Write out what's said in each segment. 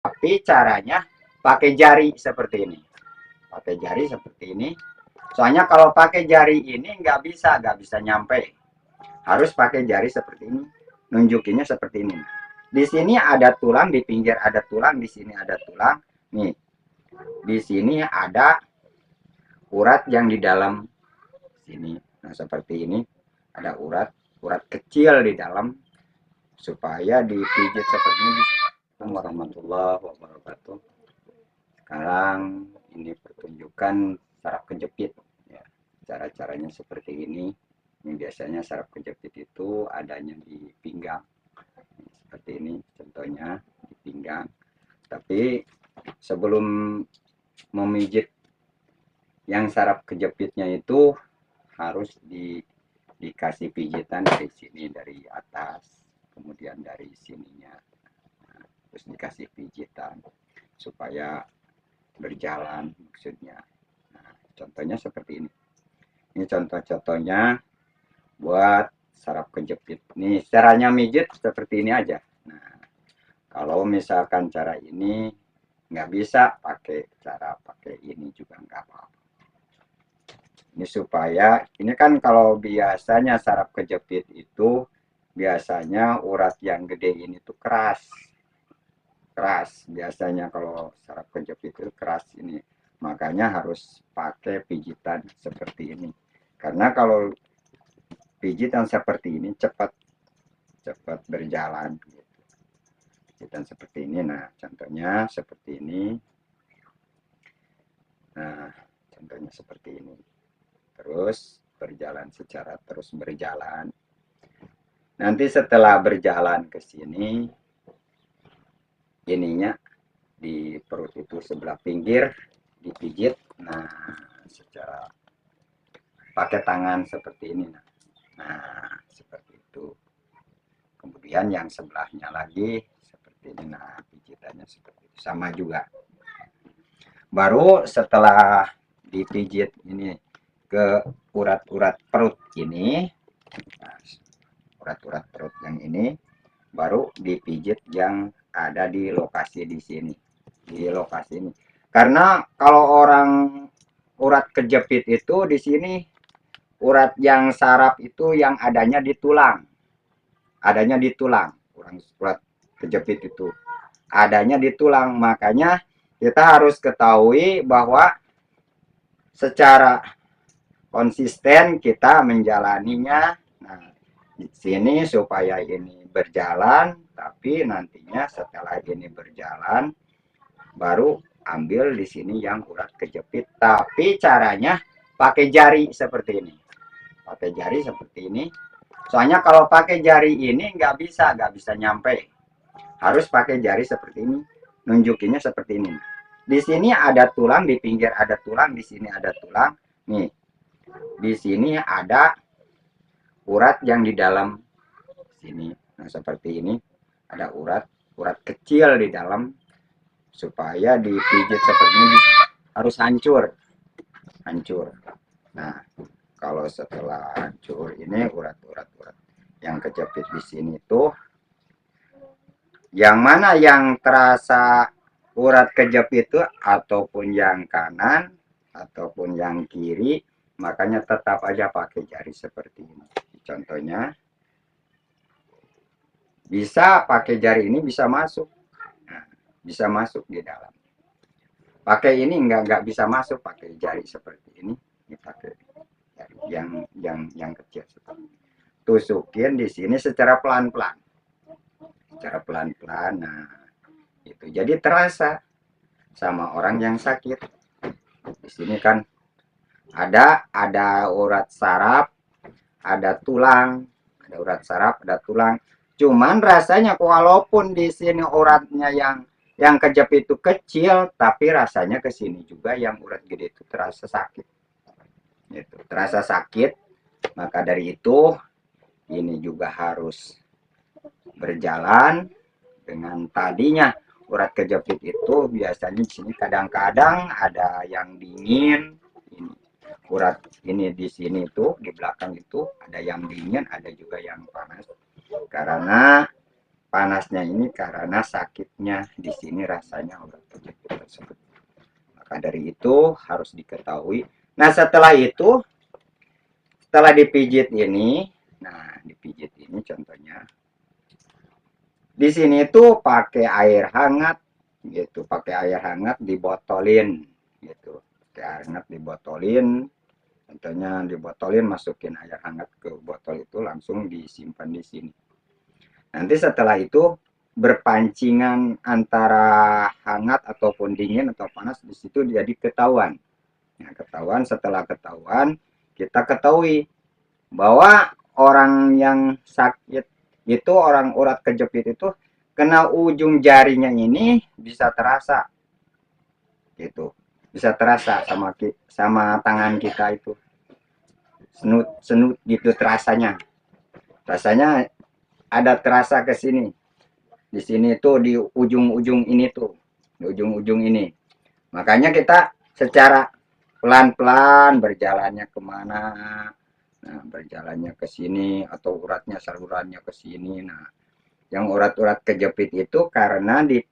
Tapi caranya pakai jari seperti ini. Pakai jari seperti ini. Soalnya kalau pakai jari ini nggak bisa nyampe. Harus pakai jari seperti ini. Nunjukinnya seperti ini. Di sini ada tulang, di pinggir ada tulang, di sini ada tulang. Nih, di sini ada urat yang di dalam sini. Nah, seperti ini ada urat kecil di dalam supaya dipijit seperti ini. Assalamualaikum warahmatullahi wabarakatuh. Sekarang ini pertunjukan saraf kejepit ya. Cara-caranya seperti ini. Ini biasanya saraf kejepit itu adanya di pinggang. Seperti ini contohnya di pinggang. Tapi sebelum memijit yang saraf kejepitnya itu harus dikasih pijitan dari sini, dari atas, kemudian dari sininya. Nah, terus dikasih pijitan supaya berjalan maksudnya. Nah, contohnya seperti ini. Ini contoh-contohnya buat saraf kejepit. Nih, caranya mijit seperti ini aja. Nah, kalau misalkan cara ini nggak bisa pakai ini juga nggak apa-apa. Ini supaya, ini kan kalau biasanya saraf kejepit itu biasanya urat yang gede ini tuh keras. Keras biasanya kalau saraf kejepit itu keras ini. Makanya harus pakai pijitan seperti ini. Karena kalau pijitan seperti ini cepat berjalan gitu. Pijitan seperti ini. Nah, contohnya seperti ini. Nah, contohnya seperti ini. Terus berjalan secara terus berjalan. Nanti setelah berjalan ke sini, ininya di perut itu sebelah pinggir dipijit. Nah, secara pakai tangan seperti ini. Nah, seperti itu. Kemudian yang sebelahnya lagi seperti ini. Nah, pijitannya seperti itu. Sama juga. Baru setelah dipijit ini ke urat-urat perut ini, nah, urat-urat perut yang ini, baru dipijit yang ada di lokasi di sini, di lokasi ini. Karena kalau orang urat kejepit itu di sini, urat yang saraf itu yang adanya di tulang, urat kejepit itu adanya di tulang. Makanya kita harus ketahui bahwa secara konsisten kita menjalaninya. Nah, di sini supaya ini berjalan, tapi nantinya setelah ini berjalan baru ambil di sini yang urat kejepit. Tapi caranya pakai jari seperti ini. Pakai jari seperti ini. Soalnya kalau pakai jari ini nggak bisa nyampe. Harus pakai jari seperti ini. Nunjukinnya seperti ini. Di sini ada tulang, di pinggir ada tulang, di sini ada tulang. Nih, di sini ada urat yang di dalam sini. Nah, seperti ini ada urat kecil di dalam supaya dipijit seperti ini harus hancur. Nah, kalau setelah hancur ini urat-urat yang kejepit di sini tuh, yang mana yang terasa urat kejepit itu ataupun yang kanan ataupun yang kiri, makanya tetap aja pakai jari seperti ini. Contohnya bisa pakai jari ini bisa masuk, nah, bisa masuk di dalam. Pakai ini nggak bisa masuk pakai jari seperti ini. Ini pakai jari yang kecil seperti ini. Tusukin di sini secara pelan-pelan, Nah, itu jadi terasa sama orang yang sakit. Di sini kan ada urat saraf, ada tulang, ada urat saraf, ada tulang. Cuman rasanya walaupun di sini uratnya yang kejepit itu kecil, tapi rasanya ke sini juga yang urat gede itu terasa sakit. Itu terasa sakit. Maka dari itu ini juga harus berjalan dengan tadinya urat kejepit itu biasanya di sini kadang-kadang ada yang dingin. Ini urat ini di sini tuh di belakang itu ada yang dingin, ada juga yang panas. Karena panasnya ini karena sakitnya di sini rasanya urat kejepit tersebut. Maka dari itu harus diketahui. Nah, setelah itu, setelah dipijit ini, nah dipijit ini contohnya. Di sini tuh pakai air hangat gitu, pakai air hangat dibotolin gitu. Pakai air hangat dibotolin. Contohnya dibotolin, masukin air hangat ke botol itu, langsung disimpan di sini. Nanti setelah itu berpancingan antara hangat ataupun dingin atau panas, di situ jadi ketahuan. Nah, ketahuan, setelah ketahuan kita ketahui bahwa orang yang sakit itu, orang urat kejepit itu, kena ujung jarinya ini bisa terasa gitu, bisa terasa sama tangan kita itu, senut gitu terasanya. Rasanya ada terasa ke sini. Di sini tuh di ujung-ujung ini tuh, di ujung-ujung ini. Makanya kita secara pelan-pelan berjalannya kemana. Nah, berjalannya ke sini atau uratnya, salurannya ke sini. Nah, yang urat-urat kejepit itu karena di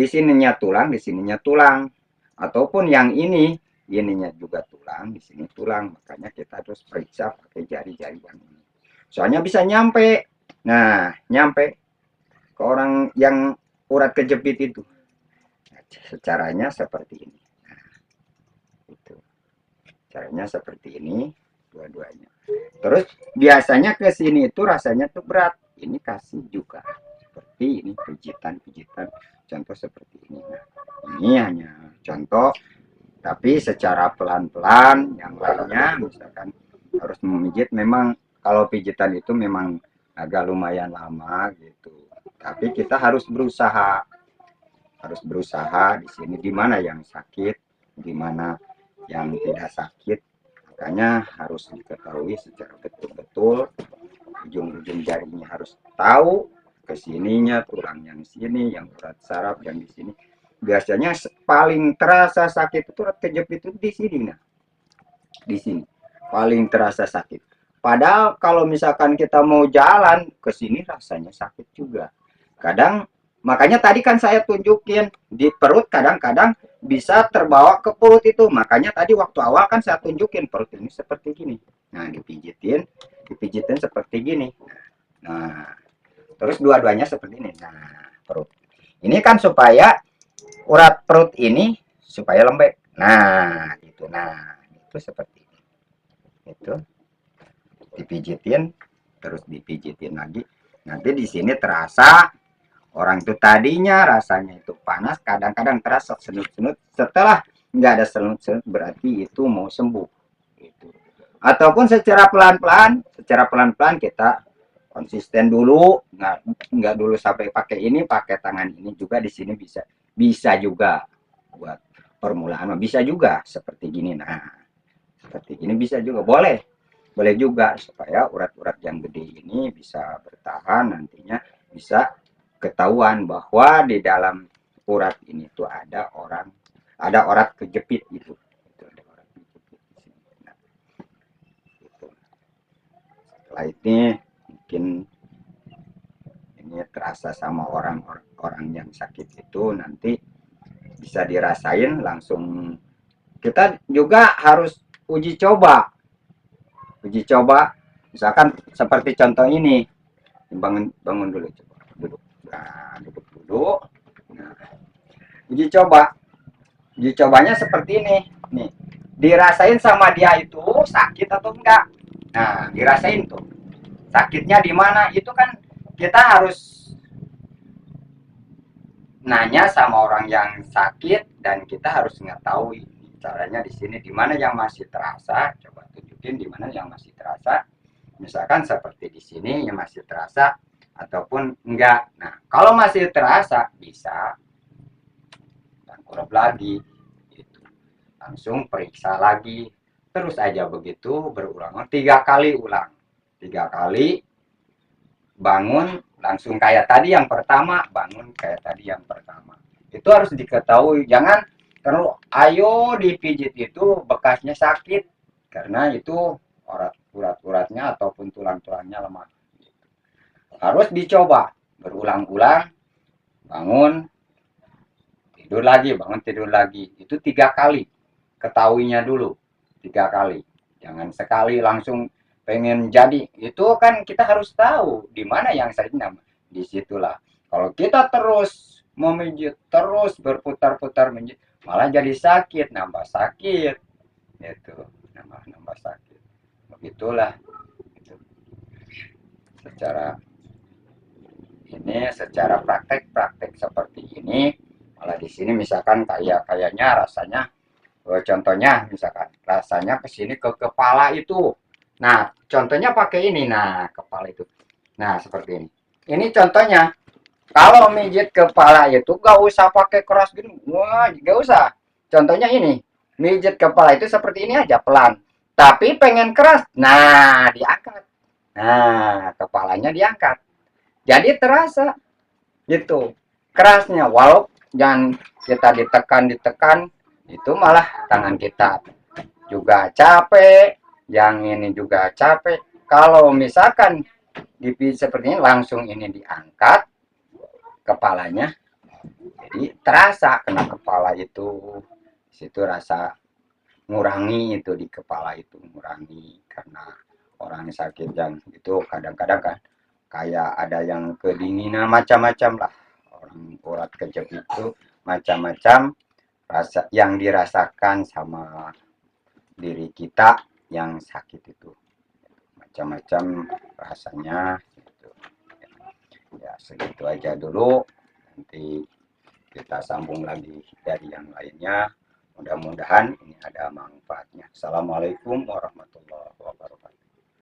sininya tulang, di sininya tulang. Ataupun yang ininya juga tulang, di sini tulang. Makanya kita harus periksa pakai jari-jari yang ini. Soalnya bisa nyampe. Nah, nyampe ke orang yang urat kejepit itu. Nah, caranya seperti ini. Nah, itu. Caranya seperti ini, dua-duanya. Terus biasanya ke sini itu rasanya tuh berat. Ini kasih juga seperti ini, pijitan-pijitan. Contoh seperti ini. Nah, ini hanya contoh, tapi secara pelan-pelan. Yang lainnya misalkan harus memijit, memang kalau pijitan itu memang agak lumayan lama gitu. Tapi kita harus berusaha di sini, di mana yang sakit, di mana yang tidak sakit. Makanya harus diketahui secara betul-betul, ujung-ujung jarinya harus tahu, kesininya tulang yang sini, yang urat saraf yang di sini. Biasanya paling terasa sakit itu urat kejepit itu di sini. Nah, di sini paling terasa sakit. Padahal kalau misalkan kita mau jalan ke sini rasanya sakit juga. Kadang, makanya tadi kan saya tunjukin di perut, kadang-kadang bisa terbawa ke perut itu. Makanya tadi waktu awal kan saya tunjukin perut ini seperti gini. Nah, dipijitin seperti gini. Nah, terus dua-duanya seperti ini. Nah, perut. Ini kan supaya urat perut ini supaya lembek. Nah, itu. Nah, itu seperti ini. Itu dipijitin, terus dipijitin lagi. Nanti di sini terasa. Orang itu tadinya rasanya itu panas, kadang-kadang terasa senut-senut. Setelah nggak ada senut-senut, berarti itu mau sembuh. Gitu. Ataupun secara pelan-pelan kita konsisten dulu, nggak dulu sampai pakai ini, pakai tangan ini juga di sini bisa juga buat permulaan, bisa juga seperti gini. Nah, seperti ini bisa juga, boleh juga supaya urat-urat yang gede ini bisa bertahan, nantinya bisa ketahuan bahwa di dalam urat ini tuh ada urat kejepit gitu. Ada urat kejepit di sini. Nah, gitu. Setelah ini mungkin ini terasa sama orang yang sakit itu, nanti bisa dirasain langsung. Kita juga harus uji coba. Misalkan seperti contoh ini, bangun dulu, coba duduk. Nah, duduk dulu. Nah, uji cobanya seperti ini nih, dirasain sama dia itu sakit atau enggak. Nah, dirasain tuh sakitnya di mana, itu kan kita harus nanya sama orang yang sakit, dan kita harus mengetahui caranya di sini, di mana yang masih terasa. Coba tunjukin di mana yang masih terasa. Misalkan seperti di sini yang masih terasa ataupun enggak. Nah, kalau masih terasa bisa tangkurap lagi gitu. Langsung periksa lagi. Terus aja begitu berulang 3 kali ulang. 3 kali bangun langsung kayak tadi yang pertama, bangun kayak tadi yang pertama. Itu harus diketahui, jangan terus ayo dipijit itu bekasnya sakit, karena itu urat-uratnya ataupun tulang-tulangnya lemah. Harus dicoba. berulang-ulang, bangun, tidur lagi, bangun, tidur lagi. Itu 3 kali. Ketahuinya dulu, 3 kali. Jangan sekali langsung pengen jadi. Itu kan kita harus tahu di mana yang sakitnya. Disitulah. Kalau kita terus memijit, terus berputar-putar menjit, malah jadi sakit, nambah sakit. Itu, nambah sakit. Begitulah. Itu. Secara secara praktek seperti ini, malah di sini misalkan kayaknya rasanya, contohnya misalkan rasanya ke sini ke kepala itu. Nah, contohnya pakai ini. Nah, kepala itu. Nah, seperti ini. Ini contohnya. Kalau mijit kepala itu gak usah pakai keras gini. Wah, gak usah. Contohnya ini. Mijit kepala itu seperti ini aja, pelan. Tapi pengen keras. Nah, diangkat. Nah, kepalanya diangkat. Jadi terasa gitu kerasnya, walau jangan kita ditekan itu malah tangan kita juga capek, yang ini juga capek. Kalau misalkan di seperti ini langsung ini diangkat kepalanya, jadi terasa kena kepala itu, situ rasa ngurangi itu di kepala itu, ngurangi karena orang sakit yang itu kadang-kadang kan kayak ada yang kedinginan macam-macam lah, orang urat kejep itu macam-macam rasa yang dirasakan sama diri kita yang sakit itu, macam-macam rasanya gitu. Ya segitu aja dulu, nanti kita sambung lagi dari yang lainnya, mudah-mudahan ini ada manfaatnya. Assalamualaikum warahmatullahi wabarakatuh.